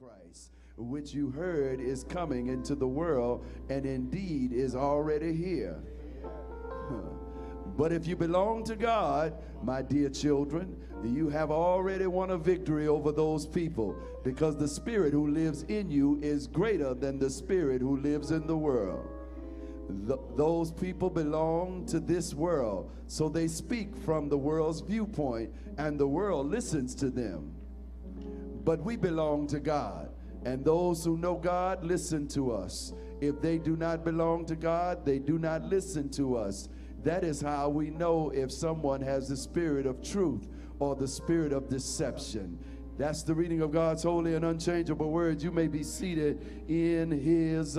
Antichrist, which you heard is coming into the world and indeed is already here. But if you belong to God, my dear children, you have already won a victory over those people, because the spirit who lives in you is greater than the spirit who lives in the world. Those people belong to this world, so they speak from the world's viewpoint, and the world listens to them. But we belong to God, and those who know God listen to us. If they do not belong to God, they do not listen to us. That is how we know if someone has the spirit of truth or the spirit of deception. That's the reading of God's holy and unchangeable words. You may be seated in his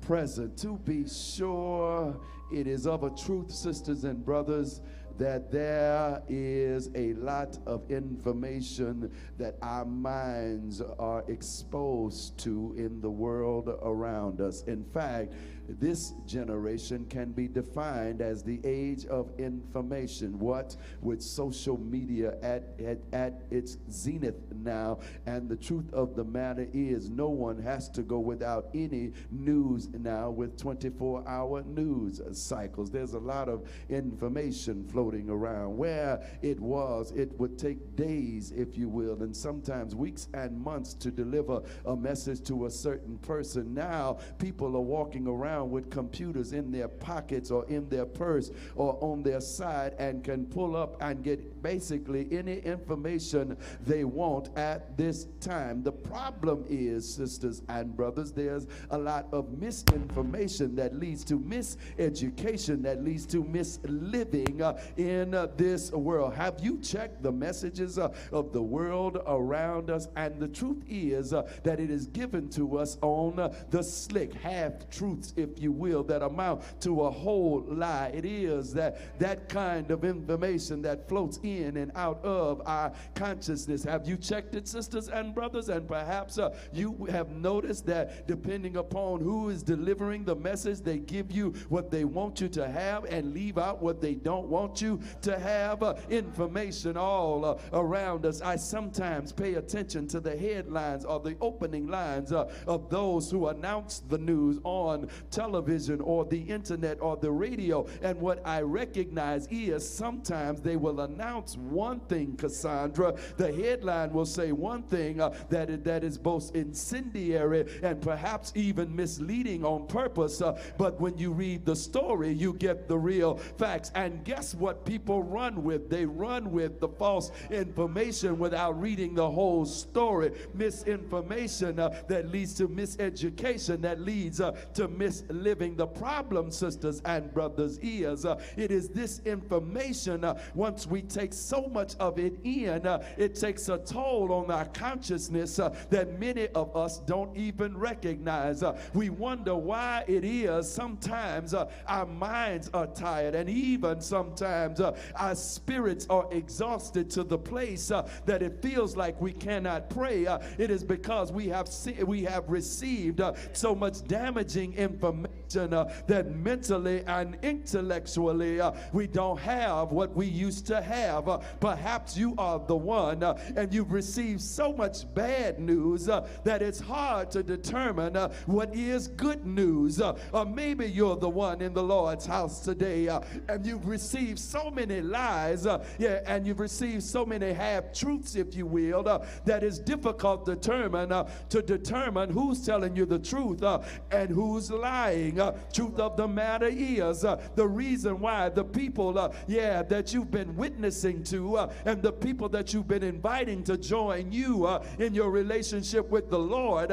presence. To be sure, it is of a truth, sisters and brothers, that there is a lot of information that our minds are exposed to in the world around us. In fact, this generation can be defined as the age of information. What with social media at its zenith now, and the truth of the matter is no one has to go without any news now with 24-hour news cycles. There's a lot of information floating around. Where it would take days, if you will, and sometimes weeks and months to deliver a message to a certain person. Now people are walking around with computers in their pockets or in their purse or on their side and can pull up and get basically any information they want at this time. The problem is, sisters and brothers, there's a lot of misinformation that leads to miseducation, that leads to misliving in this world. Have you checked the messages of the world around us? And the truth is that it is given to us on the slick half-truths, if you will, that amount to a whole lie. It is that kind of information that floats in and out of our consciousness. Have you checked it, sisters and brothers? And perhaps you have noticed that depending upon who is delivering the message, they give you what they want you to have and leave out what they don't want you to have. Information all around us. I sometimes pay attention to the headlines or the opening lines of those who announce the news on television or the internet or the radio, and what I recognize is sometimes they will announce one thing, Cassandra. The headline will say one thing that is both incendiary and perhaps even misleading on purpose, but when you read the story, you get the real facts. And guess what people run with? They run with the false information without reading the whole story. Misinformation that leads to miseducation, that leads to misliving. The problem, sisters and brothers, is it is this information, once we take so much of it in, it takes a toll on our consciousness that many of us don't even recognize. We wonder why it is sometimes our minds are tired, and even sometimes our spirits are exhausted to the place that it feels like we cannot pray. It is because we have received so much damaging information that mentally and intellectually we don't have what we used to have. Perhaps you are the one and you've received so much bad news that it's hard to determine what is good news. Or maybe you're the one in the Lord's house today and you've received so many lies, and you've received so many half-truths, if you will, that it's difficult to determine who's telling you the truth and who's lying. Truth of the matter is the reason why the people that you've been witnessing to and the people that you've been inviting to join you in your relationship with the Lord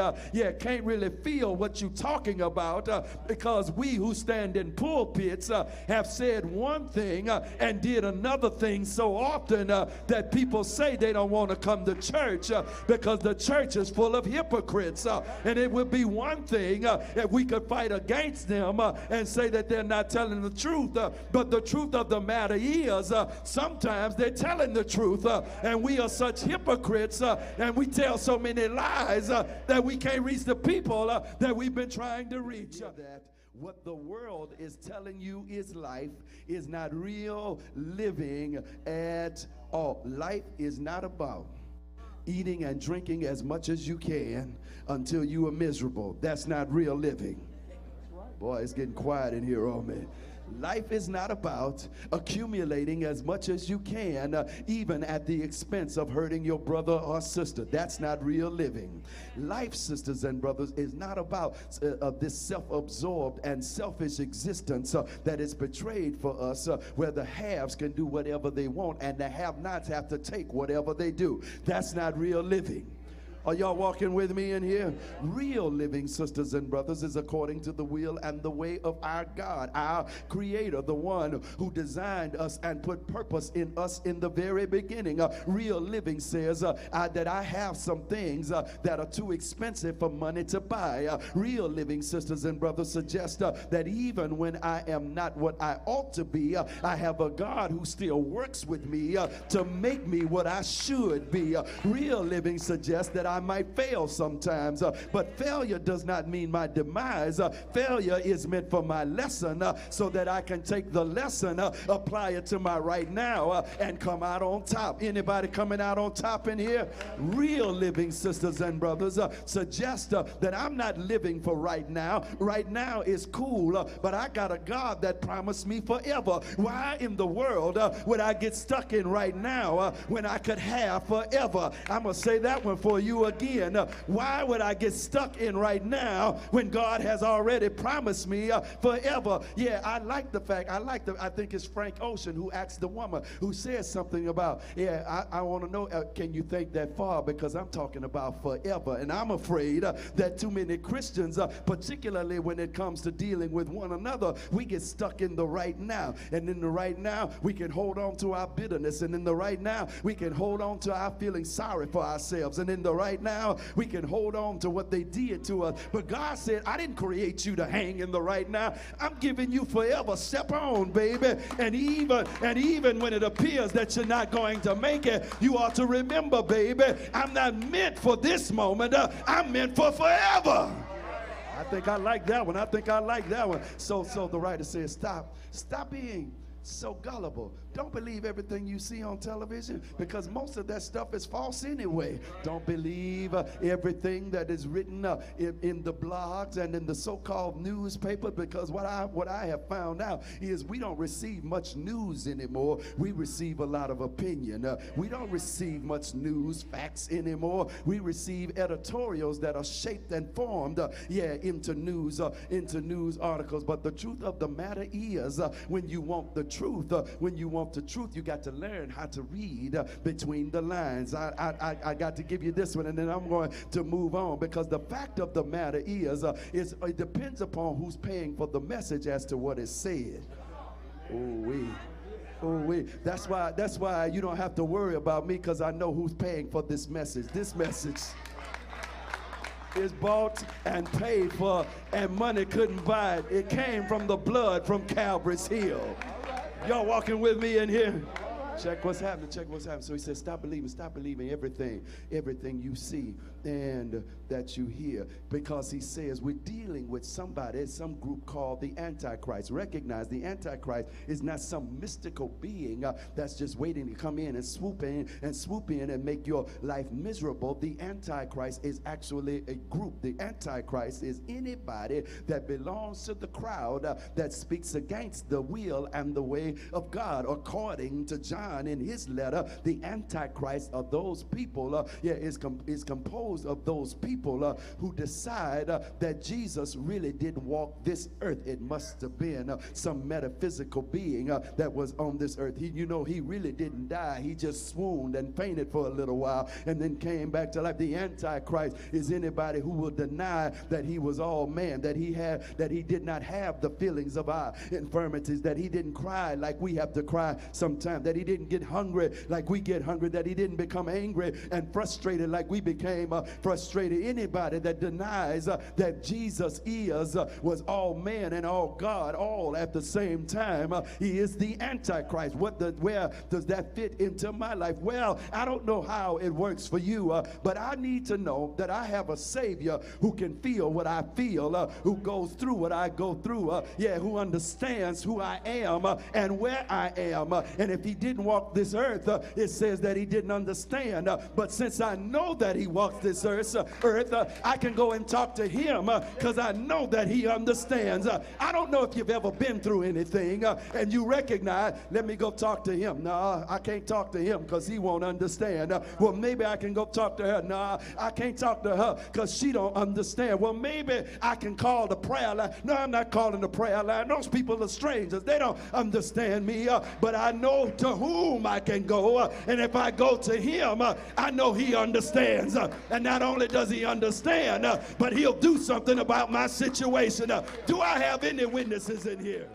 can't really feel what you're talking about, because we who stand in pulpits have said one thing and did another thing so often that people say they don't want to come to church because the church is full of hypocrites. And it would be one thing if we could fight against them and say that they're not telling the truth, but the truth of the matter is sometimes they're telling the truth, and we are such hypocrites and we tell so many lies that we can't reach the people that we've been trying to reach. That what the world is telling you is life is not real living at all. Life is not about eating and drinking as much as you can until you are miserable. That's not real living. Boy, it's getting quiet in here, oh man. Life is not about accumulating as much as you can, even at the expense of hurting your brother or sister. That's not real living. Life, sisters and brothers, is not about this self-absorbed and selfish existence that is portrayed for us, where the haves can do whatever they want and the have-nots have to take whatever they do. That's not real living. Are y'all walking with me in here? Real living, sisters and brothers, is according to the will and the way of our God, our Creator, the one who designed us and put purpose in us in the very beginning. Real living says that I have some things that are too expensive for money to buy. Real living, sisters and brothers, suggests that even when I am not what I ought to be, I have a God who still works with me to make me what I should be. Real living suggests that I might fail sometimes, but failure does not mean my demise. Failure is meant for my lesson, so that I can take the lesson, apply it to my right now, and come out on top. Anybody coming out on top in here? Real living, sisters and brothers, suggest that I'm not living for right now. Right now is cool, but I got a God that promised me forever. Why in the world would I get stuck in right now when I could have forever? I'm going to say that one for you again. Why would I get stuck in right now when God has already promised me forever? Yeah, I like the fact, I think it's Frank Ocean who asked the woman who says something about, I want to know, can you think that far? Because I'm talking about forever. And I'm afraid that too many Christians, particularly when it comes to dealing with one another, we get stuck in the right now. And in the right now, we can hold on to our bitterness. And in the right now, we can hold on to our feeling sorry for ourselves. And in the right now, we can hold on to what they did to us. But God said, I didn't create you to hang in the right now. I'm giving you forever. Step on, baby. And even when it appears that you're not going to make it, you ought to remember, baby, I'm not meant for this moment. I'm meant for forever. I think I like that one. So the writer says, stop being so gullible. Don't believe everything you see on television, because most of that stuff is false anyway. Don't believe everything that is written in the blogs and in the so-called newspaper, because what I have found out is we don't receive much news anymore. We receive a lot of opinion. We don't receive much news facts anymore. We receive editorials that are shaped and formed into news articles. But the truth of the matter is, when you want the truth, you got to learn how to read between the lines. I got to give you this one, and then I'm going to move on, because the fact of the matter is it depends upon who's paying for the message as to what is said. That's why you don't have to worry about me, because I know who's paying for this message. This message is bought and paid for, and money couldn't buy it. It came from the blood from Calvary's Hill. Y'all walking with me in here? Check what's happening. So he says, stop believing everything you see and that you hear, because he says we're dealing with some group called the Antichrist. Recognize the Antichrist is not some mystical being that's just waiting to come in and swoop in and make your life miserable. The Antichrist is actually a group. The Antichrist is anybody that belongs to the crowd that speaks against the will and the way of God. According to John in his letter, the Antichrist of those people is composed of those people who decide that Jesus really didn't walk this earth. It must have been some metaphysical being that was on this earth. He really didn't die. He just swooned and fainted for a little while and then came back to life. The Antichrist is anybody who will deny that he was all man, that he did not have the feelings of our infirmities, that he didn't cry like we have to cry sometimes, that he didn't get hungry like we get hungry, that he didn't become angry and frustrated like we became frustrated. Anybody that denies that Jesus was all man and all God all at the same time, he is the Antichrist. Where does that fit into my life? Well, I don't know how it works for you, but I need to know that I have a Savior who can feel what I feel, who goes through what I go through, who understands who I am and where I am. And if he didn't walk this earth, it says that he didn't understand. But since I know that he walks this earth, I can go and talk to him because I know that he understands. I don't know if you've ever been through anything and you recognize, let me go talk to him. No, I can't talk to him because he won't understand. Well, maybe I can go talk to her. No, I can't talk to her because she don't understand. Well, maybe I can call the prayer line. No, I'm not calling the prayer line. Those people are strangers. They don't understand me. But I know to whom I can go. And if I go to him, I know he understands. And not only does he understand, but he'll do something about my situation. Do I have any witnesses in here?